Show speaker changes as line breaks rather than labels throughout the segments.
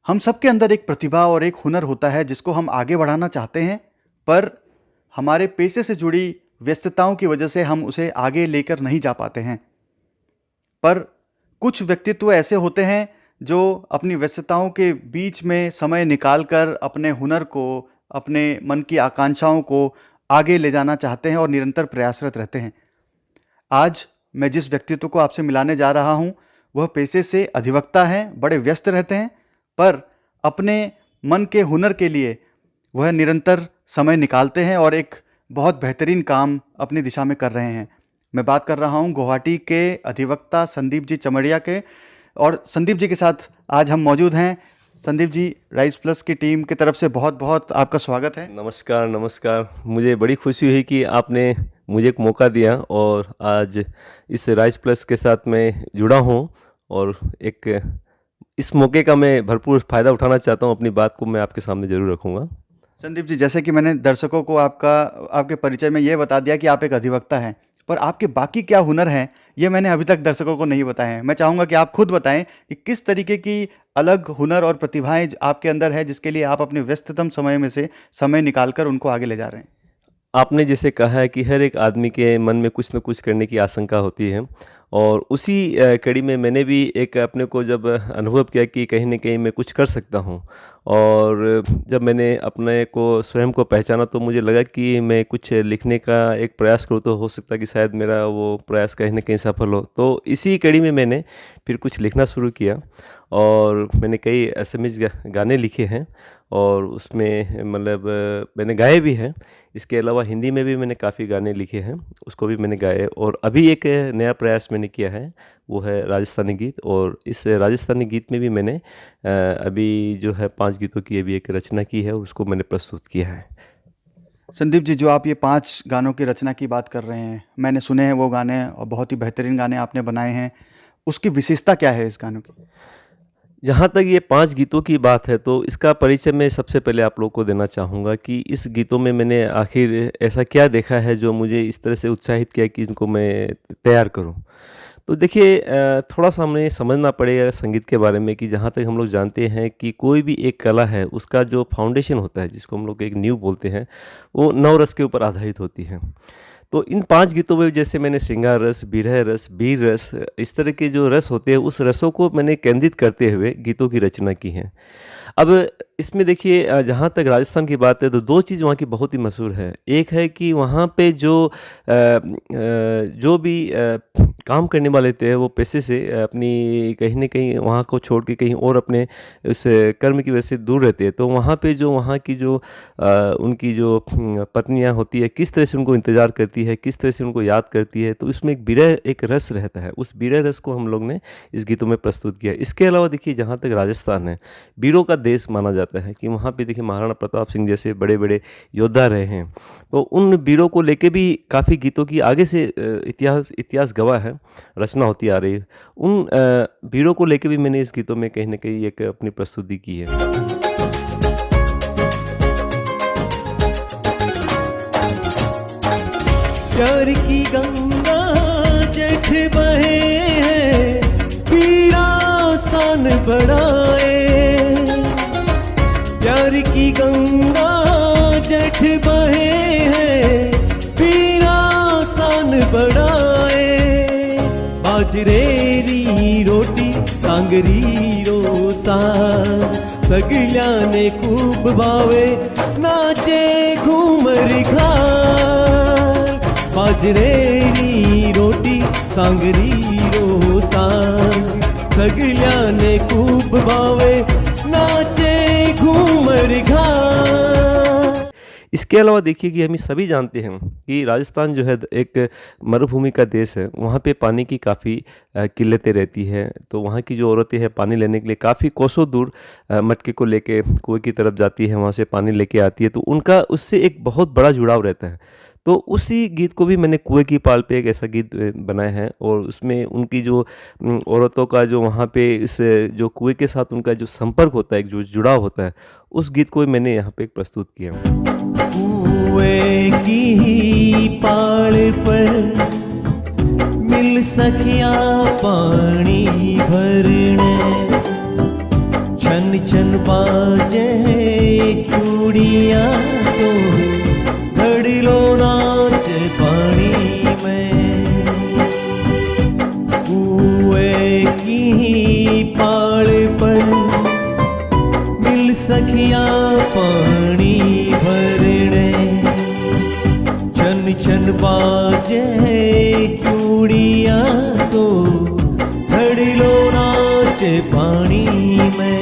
हम सबके अंदर एक प्रतिभा और एक हुनर होता है जिसको हम आगे बढ़ाना चाहते हैं, पर हमारे पेशे से जुड़ी व्यस्तताओं की वजह से हम उसे आगे लेकर नहीं जा पाते हैं। पर कुछ व्यक्तित्व ऐसे होते हैं जो अपनी व्यस्तताओं के बीच में समय निकालकर अपने हुनर को, अपने मन की आकांक्षाओं को आगे ले जाना चाहते हैं और निरंतर प्रयासरत रहते हैं। आज मैं जिस व्यक्तित्व को आपसे मिलाने जा रहा हूँ वह पेशे से अधिवक्ता हैं, बड़े व्यस्त रहते हैं, पर अपने मन के हुनर के लिए वह निरंतर समय निकालते हैं और एक बहुत बेहतरीन काम अपनी दिशा में कर रहे हैं। मैं बात कर रहा हूं गुवाहाटी के अधिवक्ता संदीप जी चमड़िया के, और संदीप जी के साथ आज हम मौजूद हैं। संदीप जी, राइज प्लस की टीम की तरफ से बहुत बहुत आपका स्वागत है।
नमस्कार नमस्कार। मुझे बड़ी खुशी हुई कि आपने मुझे एक मौका दिया और आज इस राइज प्लस के साथ मैं जुड़ा हूं और एक इस मौके का मैं भरपूर फ़ायदा उठाना चाहता हूं। अपनी बात को मैं आपके सामने ज़रूर रखूंगा।
संदीप जी, जैसे कि मैंने दर्शकों को आपके परिचय में ये बता दिया कि आप एक अधिवक्ता हैं, पर आपके बाकी क्या हुनर हैं ये मैंने अभी तक दर्शकों को नहीं बताए हैं। मैं चाहूँगा कि आप खुद बताएं कि किस तरीके की अलग हुनर और प्रतिभाएं आपके अंदर है जिसके लिए आप अपने व्यस्ततम समय में से समय निकालकर उनको आगे ले जा रहे हैं।
आपने जैसे कहा है कि हर एक आदमी के मन में कुछ न कुछ करने की आशंका होती है और उसी कड़ी में मैंने भी एक अपने को जब अनुभव किया कि कहीं न कहीं मैं कुछ कर सकता हूँ, और जब मैंने अपने को स्वयं को पहचाना तो मुझे लगा कि मैं कुछ लिखने का एक प्रयास करूँ तो हो सकता है कि शायद मेरा वो प्रयास कहीं न कहीं सफल हो। तो इसी कड़ी में मैंने फिर कुछ लिखना शुरू किया और मैंने कई एसएमएस गाने लिखे हैं और उसमें मतलब मैंने गाए भी हैं। इसके अलावा हिंदी में भी मैंने काफ़ी गाने लिखे हैं, उसको भी मैंने गाए। और अभी एक नया प्रयास मैंने किया है, वो है राजस्थानी गीत, और इस राजस्थानी गीत में भी मैंने अभी जो है 5 गीतों की अभी एक रचना की है और उसको मैंने प्रस्तुत किया है।
संदीप जी, जो आप ये 5 गानों की रचना की बात कर रहे हैं, मैंने सुने हैं वो गाने और बहुत ही बेहतरीन गाने आपने बनाए हैं। उसकी विशेषता क्या है इस गानों की?
जहाँ तक ये 5 गीतों की बात है तो इसका परिचय मैं सबसे पहले आप लोगों को देना चाहूँगा कि इस गीतों में मैंने आखिर ऐसा क्या देखा है जो मुझे इस तरह से उत्साहित किया कि इनको मैं तैयार करूँ। तो देखिए, थोड़ा सा हमें समझना पड़ेगा संगीत के बारे में कि जहाँ तक हम लोग जानते हैं कि कोई भी एक कला है उसका जो फाउंडेशन होता है, जिसको हम लोग एक नींव बोलते हैं, वो 9 रस के ऊपर आधारित होती है। तो इन 5 गीतों में जैसे मैंने श्रृंगार रस, विरह रस, वीर रस, इस तरह के जो रस होते हैं उस रसों को मैंने केंद्रित करते हुए गीतों की रचना की है। अब इसमें देखिए, जहाँ तक राजस्थान की बात है तो 2 चीज़ वहाँ की बहुत ही मशहूर है। एक है कि वहाँ पे जो भी काम करने वाले थे वो पेशे से अपनी कहीं न कहीं वहाँ को छोड़ के कहीं और अपने उस कर्म की वजह से दूर रहते हैं। तो वहाँ पे जो वहाँ की जो उनकी जो पत्नियाँ होती है, किस तरह से उनको इंतज़ार करती है, किस तरह से उनको याद करती है, तो इसमें एक विरह एक रस रहता है। उस विरह रस को हम लोग ने इस गीतों में प्रस्तुत किया है। इसके अलावा देखिए, जहाँ तक राजस्थान है, वीरों का देश माना जाता है कि वहाँ पे देखिए महाराणा प्रताप सिंह जैसे बड़े-बड़े योद्धा रहे हैं। तो उन वीरों को लेके भी काफ़ी गीतों की आगे से इतिहास गवाह है, रचना होती आ रही है। उन वीरों को लेके भी मैंने इस गीतों में कहीं न कहीं एक अपनी प्रस्तुति की है।
प्यार की गंगा जेठ बहे है, पीरा सान बढ़ाए। प्यार की गंगा जेठ बहे है, पीरा सान बढ़ाए। बाजरेरी रोटी सांगरी रोसा, सगल्याने खूब भावे नाचे घूमर घार। बाजरेरी रोटी सांगरी रोसा, सगल्याने खूब भावे नाचे घूमर घार।
इसके अलावा देखिए कि हम सभी जानते हैं कि राजस्थान जो है एक मरुभूमि का देश है। वहाँ पे पानी की काफ़ी किल्लतें रहती है। तो वहाँ की जो औरतें हैं पानी लेने के लिए काफ़ी कोसों दूर मटके को लेके कुएं की तरफ जाती है, वहाँ से पानी लेके आती है। तो उनका उससे एक बहुत बड़ा जुड़ाव रहता है। तो उसी गीत को भी मैंने कुएं की पाल पे एक ऐसा गीत बनाया है और उसमें उनकी जो औरतों का जो वहाँ पे इस जो कुएं के साथ उनका जो संपर्क होता है, एक जो जुड़ाव होता है, उस गीत को भी मैंने यहाँ पे एक प्रस्तुत किया।
कुएं की पाल पर मिल सकिया पानी भरने, छन छन बाजे चूड़िया तो घड़ी लो नाच पानी में कुएं की पाल पर मिल सखिया पानी भरने छन छन बाजे चूड़िया तो घड़ी लो नाच पानी में।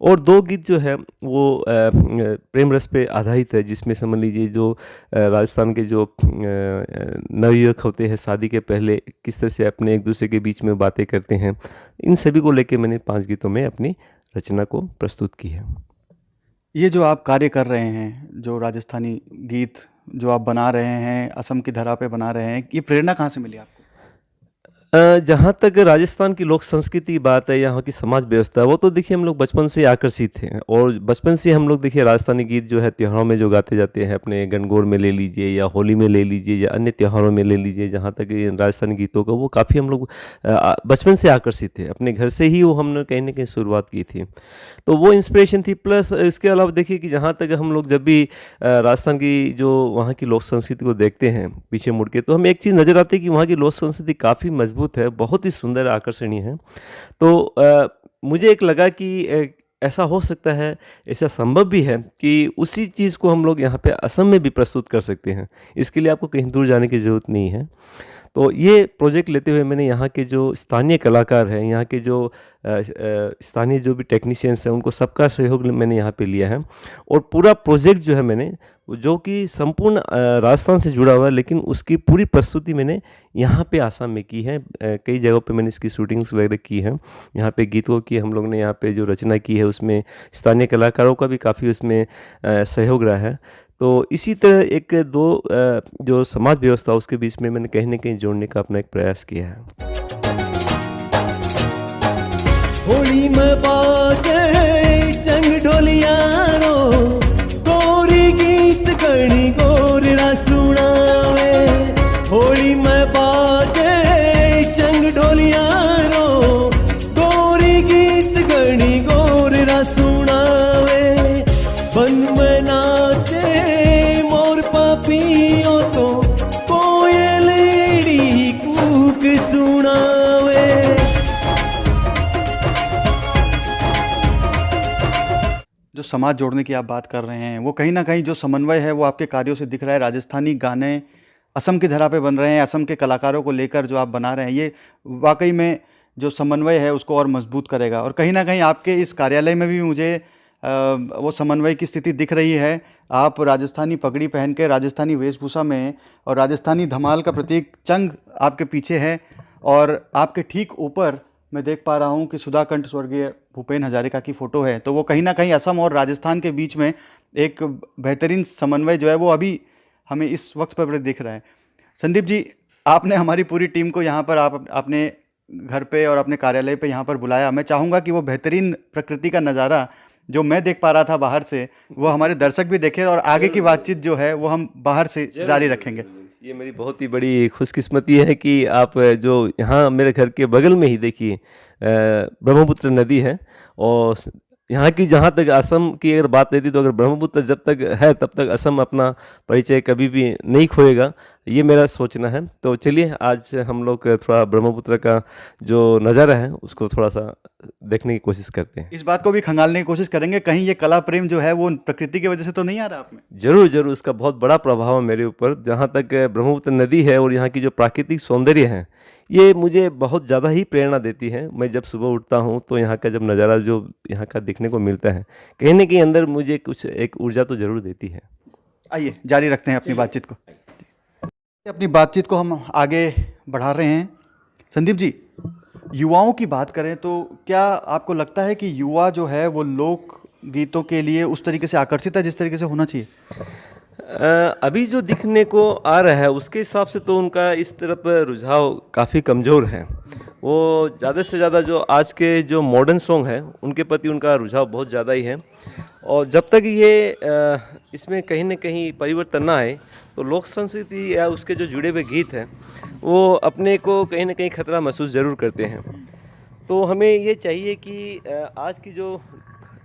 और दो गीत जो है वो प्रेम रस पे आधारित है, जिसमें समझ लीजिए जो राजस्थान के जो नवयुवक होते हैं शादी के पहले किस तरह से अपने एक दूसरे के बीच में बातें करते हैं, इन सभी को लेके मैंने 5 गीतों में अपनी रचना को प्रस्तुत की है।
ये जो आप कार्य कर रहे हैं, जो राजस्थानी गीत जो आप बना रहे हैं, असम की धरा पे बना रहे हैं, ये प्रेरणा कहाँ से मिली आपको?
जहाँ तक राजस्थान की लोक संस्कृति की बात है, यहाँ की समाज व्यवस्था, वो तो देखिए हम लोग बचपन से आकर्षित थे और बचपन से हम लोग देखिए राजस्थानी गीत जो है त्योहारों में जो गाते जाते हैं, अपने गणगौर में ले लीजिए या होली में ले लीजिए या अन्य त्योहारों में ले लीजिए, जहाँ तक ये राजस्थानी गीतों का वो काफ़ी हम लोग बचपन से आकर्षित थे, अपने घर से ही वो हमने कहीं ना कहीं शुरुआत की थी, तो वो इंस्पिरेशन थी। प्लस इसके अलावा देखिए कि जहाँ तक हम लोग जब भी राजस्थान की जो वहाँ की लोक संस्कृति को देखते हैं पीछे मुड़ के, तो हमें एक चीज़ नज़र आती है कि वहाँ की लोक संस्कृति काफ़ी मजबूत है, बहुत ही सुंदर आकर्षणीय है। तो मुझे एक लगा कि ऐसा हो सकता है, ऐसा संभव भी है कि उसी चीज़ को हम लोग यहाँ पे असम में भी प्रस्तुत कर सकते हैं। इसके लिए आपको कहीं दूर जाने की ज़रूरत नहीं है। तो ये प्रोजेक्ट लेते हुए मैंने यहाँ के जो स्थानीय कलाकार हैं, यहाँ के जो स्थानीय जो भी टेक्नीशियंस हैं, उनको सबका सहयोग मैंने यहाँ पे लिया है और पूरा प्रोजेक्ट जो है मैंने, जो कि संपूर्ण राजस्थान से जुड़ा हुआ है, लेकिन उसकी पूरी प्रस्तुति मैंने यहाँ पे आसाम में की है। कई जगहों पे मैंने इसकी शूटिंग्स वगैरह की है। यहाँ पे गीतों की हम लोग ने यहाँ पे जो रचना की है, उसमें स्थानीय कलाकारों का भी काफ़ी उसमें सहयोग रहा है। तो इसी तरह एक दो जो समाज व्यवस्था उसके बीच में मैंने कहीं ना कहीं जोड़ने का अपना एक प्रयास किया है।
होली में बाजे चंग ढोलिया रो गोरी गीत गणी गोरा सुनावे। होली में बाजे चंग ढोलिया रो गोरी गीत गणी गोरा सुनावे। बन में नाचे मोर पापियों तो कोयलेड़ी कूक सुनावे।
जो समाज जोड़ने की आप बात कर रहे हैं, वो कहीं ना कहीं जो समन्वय है वो आपके कार्यों से दिख रहा है। राजस्थानी गाने असम की धरा पे बन रहे हैं, असम के कलाकारों को लेकर जो आप बना रहे हैं, ये वाकई में जो समन्वय है उसको और मजबूत करेगा। और कहीं ना कहीं आपके इस कार्यालय में भी मुझे वो समन्वय की स्थिति दिख रही है। आप राजस्थानी पगड़ी पहन के, राजस्थानी वेशभूषा में, और राजस्थानी धमाल का प्रतीक चंग आपके पीछे है, और आपके ठीक ऊपर मैं देख पा रहा हूँ कि सुधाकंठ स्वर्गीय भूपेन हजारिका की फ़ोटो है। तो वो कहीं ना कहीं असम और राजस्थान के बीच में एक बेहतरीन समन्वय जो है वो अभी हमें इस वक्त पर दिख रहा है। संदीप जी, आपने हमारी पूरी टीम को यहाँ पर आप अपने घर पे और अपने कार्यालय पे यहाँ पर बुलाया। मैं चाहूँगा कि वो बेहतरीन प्रकृति का नज़ारा जो मैं देख पा रहा था बाहर से, वो हमारे दर्शक भी देखें, और आगे की बातचीत जो है वो हम बाहर से जारी रखेंगे।
ये मेरी बहुत ही बड़ी खुशकिस्मती है कि आप जो यहाँ मेरे घर के बगल में ही देखिए ब्रह्मपुत्र नदी है, और यहाँ की जहाँ तक असम की अगर बात रहती तो अगर ब्रह्मपुत्र जब तक है तब तक असम अपना परिचय कभी भी नहीं खोएगा, ये मेरा सोचना है। तो चलिए आज हम लोग थोड़ा ब्रह्मपुत्र का जो नज़ारा है उसको थोड़ा सा देखने की कोशिश करते हैं।
इस बात को भी खंगालने की कोशिश करेंगे, कहीं ये कला प्रेम जो है वो प्रकृति की वजह से तो नहीं आ रहा आप में?
जरूर जरूर, उसका बहुत बड़ा प्रभाव है मेरे ऊपर। जहाँ तक ब्रह्मपुत्र नदी है और यहाँ की जो प्राकृतिक सौंदर्य है, ये मुझे बहुत ज़्यादा ही प्रेरणा देती है। मैं जब सुबह उठता हूँ तो यहाँ का जब नज़ारा जो यहाँ का देखने को मिलता है, कहीं ना कहीं अंदर मुझे कुछ एक ऊर्जा तो ज़रूर देती है।
आइए जारी रखते हैं अपनी बातचीत को। अपनी बातचीत को हम आगे बढ़ा रहे हैं। संदीप जी, युवाओं की बात करें तो क्या आपको लगता है कि युवा जो है वो लोक गीतों के लिए उस तरीके से आकर्षित है जिस तरीके से होना चाहिए?
अभी जो दिखने को आ रहा है उसके हिसाब से तो उनका इस तरफ रुझाव काफ़ी कमज़ोर है। वो ज़्यादा से ज़्यादा जो आज के जो मॉडर्न सॉन्ग है उनके प्रति उनका रुझाव बहुत ज़्यादा ही है, और जब तक ये इसमें कहीं ना कहीं परिवर्तन ना आए तो लोक संस्कृति या उसके जो जुड़े हुए गीत हैं वो अपने को कहीं ना कहीं खतरा महसूस ज़रूर करते हैं। तो हमें ये चाहिए कि आज की जो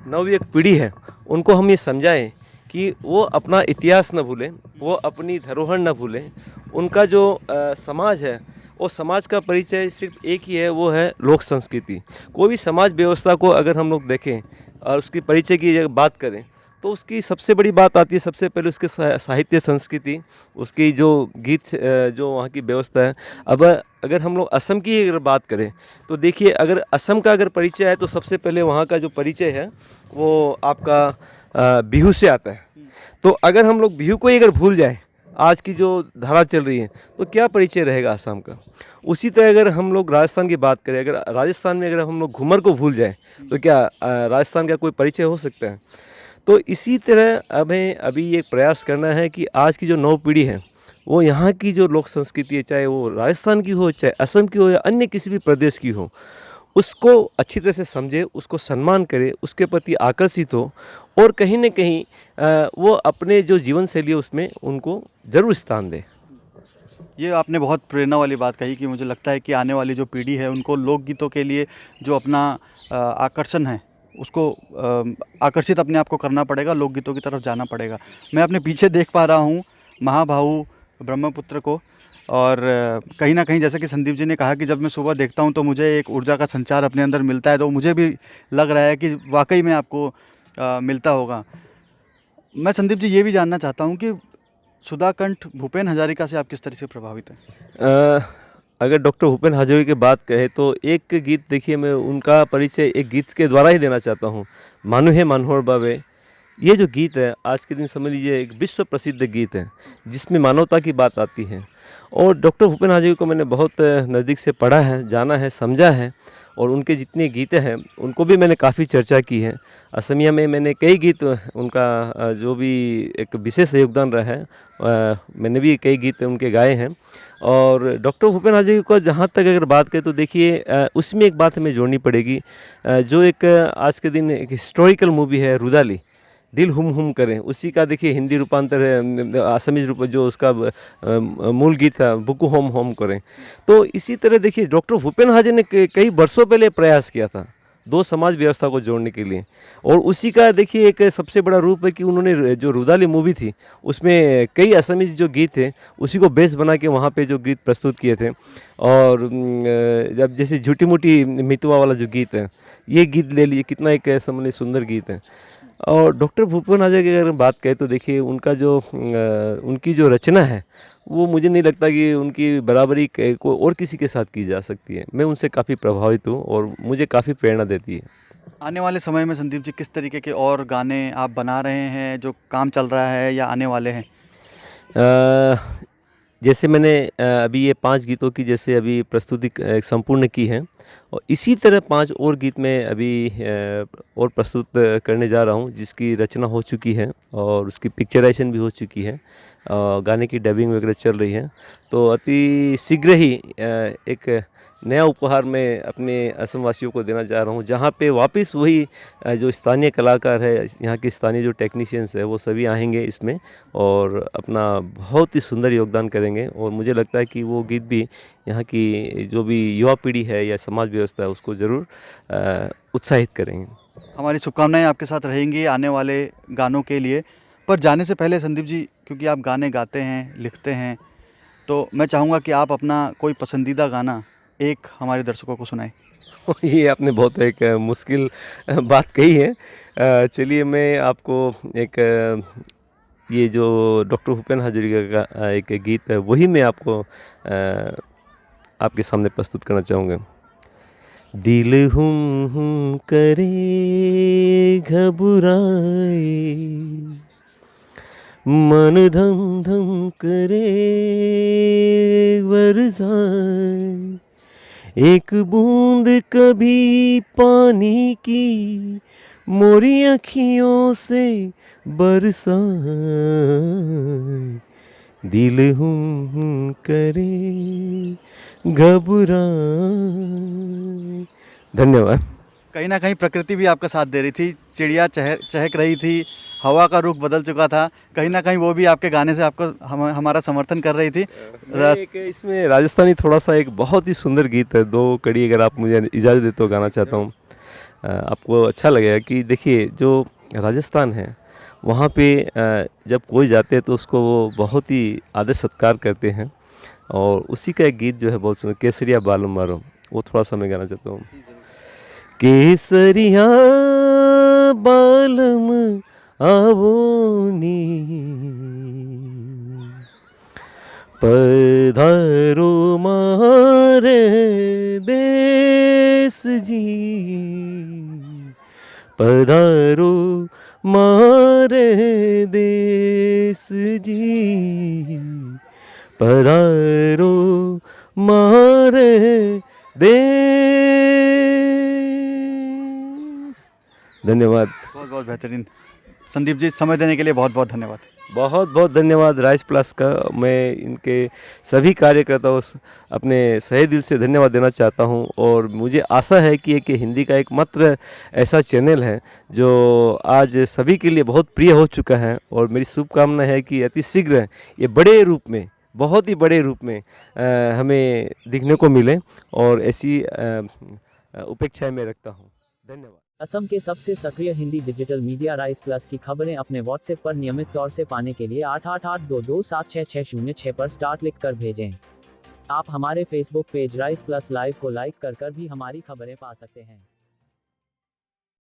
नवयुवक पीढ़ी है उनको हम ये समझाएं कि वो अपना इतिहास न भूलें, वो अपनी धरोहर न भूलें। उनका जो समाज है वो समाज का परिचय सिर्फ एक ही है, वो है लोक संस्कृति। कोई भी समाज व्यवस्था को अगर हम लोग देखें और उसकी परिचय की अगर बात करें तो उसकी सबसे बड़ी बात आती है सबसे पहले उसके साहित्य संस्कृति, उसकी जो गीत जो वहाँ की व्यवस्था है। अब अगर हम लोग असम की अगर बात करें तो देखिए, अगर असम का अगर परिचय है तो सबसे पहले वहाँ का जो परिचय है वो आपका बिहू से आता है। तो अगर हम लोग बिहू को ही अगर भूल जाए आज की जो धारा चल रही है तो क्या परिचय रहेगा असम का। उसी तरह अगर हम लोग राजस्थान की बात करें, अगर राजस्थान में अगर हम लोग घूमर को भूल जाए तो क्या राजस्थान का कोई परिचय हो सकता है। तो इसी तरह हमें अभी एक प्रयास करना है कि आज की जो नव पीढ़ी है वो यहाँ की जो लोक संस्कृति है, चाहे वो राजस्थान की हो, चाहे असम की हो या अन्य किसी भी प्रदेश की हो, उसको अच्छी तरह से समझे, उसको सम्मान करे, उसके प्रति आकर्षित हो और कहीं न कहीं वो अपने जो जीवन शैली है उसमें उनको ज़रूर स्थान दे।
ये आपने बहुत प्रेरणा वाली बात कही कि मुझे लगता है कि आने वाली जो पीढ़ी है उनको लोकगीतों के लिए जो अपना आकर्षण है उसको आकर्षित अपने आप को करना पड़ेगा, लोकगीतों की तरफ जाना पड़ेगा। मैं अपने पीछे देख पा रहा हूँ महाबाहु ब्रह्मपुत्र को, और कहीं ना कहीं जैसे कि संदीप जी ने कहा कि जब मैं सुबह देखता हूँ तो मुझे एक ऊर्जा का संचार अपने अंदर मिलता है, तो मुझे भी लग रहा है कि वाकई में आपको मिलता होगा। मैं संदीप जी ये भी जानना चाहता हूँ कि सुधाकंठ भूपेन हजारिका से आप किस तरह से प्रभावित हैं?
अगर डॉक्टर भूपेन हजारिका की बात कहें तो एक गीत देखिए, मैं उनका परिचय एक गीत के द्वारा ही देना चाहता हूँ। मानु है मनोहर बाबे, ये जो गीत है आज के दिन समझ लीजिए एक विश्व प्रसिद्ध गीत है जिसमें मानवता की बात आती है। और डॉक्टर भूपेन हजारिका को मैंने बहुत नज़दीक से पढ़ा है, जाना है, समझा है, और उनके जितने गीत हैं उनको भी मैंने काफ़ी चर्चा की है। असमिया में मैंने कई गीत उनका जो भी एक विशेष योगदान रहा है, मैंने भी कई गीत उनके गाए हैं। और डॉक्टर भूपेन हजारिका का जहाँ तक अगर बात करें तो देखिए उसमें एक बात हमें जोड़नी पड़ेगी, जो एक आज के दिन एक हिस्टोरिकल मूवी है रुदाली, दिल हुम करें, उसी का देखिए हिंदी रूपांतर है, असमीज रूप जो उसका मूल गीत था बुकु होम होम करें। तो इसी तरह देखिए डॉक्टर भूपेन हजारिका ने कई वर्षों पहले प्रयास किया था दो समाज व्यवस्था को जोड़ने के लिए, और उसी का देखिए एक सबसे बड़ा रूप है कि उन्होंने जो रुदाली मूवी थी उसमें कई असमीज जो गीत थे उसी को बेस बना के वहाँ पे जो गीत प्रस्तुत किए थे। और जब जैसे झूठी मूठी मितवा वाला जो गीत है, ये गीत ले लिए, कितना एक समझ सुंदर गीत है। और डॉक्टर भूपेन हजारिका की अगर बात करें तो देखिए उनका जो उनकी जो रचना है वो मुझे नहीं लगता कि उनकी बराबरी को और किसी के साथ की जा सकती है। मैं उनसे काफ़ी प्रभावित हूँ और मुझे काफ़ी प्रेरणा देती है।
आने वाले समय में संदीप जी किस तरीके के और गाने आप बना रहे हैं, जो काम चल रहा है या आने वाले हैं?
जैसे मैंने अभी ये 5 गीतों की जैसे अभी प्रस्तुति संपूर्ण की है, और इसी तरह 5 और गीत मैं अभी और प्रस्तुत करने जा रहा हूँ जिसकी रचना हो चुकी है और उसकी पिक्चराइजेशन भी हो चुकी है, गाने की डबिंग वगैरह चल रही है। तो अति शीघ्र ही एक नया उपहार मैं अपने असम वासियों को देना चाह रहा हूँ, जहाँ पे वापस वही जो स्थानीय कलाकार है, यहाँ के स्थानीय जो टेक्नीशियंस है वो सभी आएंगे इसमें और अपना बहुत ही सुंदर योगदान करेंगे। और मुझे लगता है कि वो गीत भी यहाँ की जो भी युवा पीढ़ी है या समाज व्यवस्था है उसको ज़रूर उत्साहित करेंगे।
हमारी शुभकामनाएं आपके साथ रहेंगी आने वाले गानों के लिए। पर जाने से पहले संदीप जी, क्योंकि आप गाने गाते हैं, लिखते हैं, तो मैं चाहूँगा कि आप अपना कोई पसंदीदा गाना एक हमारे दर्शकों को सुनाएं।
ये आपने बहुत एक मुश्किल बात कही है। चलिए मैं आपको एक ये जो डॉक्टर भूपेन हजारिका का एक गीत है वही मैं आपको आपके सामने प्रस्तुत करना चाहूँगा। दिल हुम करे घबराए, मन धम धम करे बरसाए, एक बूंद कभी पानी की मोरी अखियों से बरसाए, दिल हुम करे घबराए। धन्यवाद।
कहीं ना कहीं प्रकृति भी आपका साथ दे रही थी, चिड़िया चहक रही थी, हवा का रुख बदल चुका था, कहीं ना कहीं वो भी आपके गाने से आपको हमारा समर्थन कर रही थी।
एक इसमें राजस्थानी थोड़ा सा एक बहुत ही सुंदर गीत है, 2 कड़ी अगर आप मुझे इजाज़त देते हो गाना चाहता हूँ। आपको अच्छा लगेगा कि देखिए जो राजस्थान है वहाँ पे जब कोई जाते हैं तो उसको वो बहुत ही आदर सत्कार करते हैं, और उसी का एक गीत जो है बहुत सुंदर, केसरिया बालम मारो, वो थोड़ा सा मैं गाना चाहता हूँ। केसरिया बालम आवोनी पधारो मारे देश जी, पधारो मारे देश जी, पधारो मारे देश। धन्यवाद।
बहुत बहुत बेहतरीन संदीप जी, समय देने के लिए बहुत बहुत धन्यवाद।
बहुत बहुत धन्यवाद राइस प्लस का। मैं इनके सभी कार्यकर्ताओं अपने सही दिल से धन्यवाद देना चाहता हूं, और मुझे आशा है कि हिंदी का एकमात्र ऐसा चैनल है जो आज सभी के लिए बहुत प्रिय हो चुका है, और मेरी शुभकामना है कि अति शीघ्र ये बड़े रूप में, बहुत ही बड़े रूप में हमें दिखने को मिले, और ऐसी उपेक्षाएं मैं रखता हूँ। धन्यवाद।
असम के सबसे सक्रिय Hindi digital media rice plus की खबरें अपने व्हाट्सएप पर नियमित तौर से पाने के लिए 8882276606 पर स्टार्ट लिख कर भेजें। आप हमारे Facebook page rice plus live को लाइक कर भी हमारी खबरें पा सकते हैं।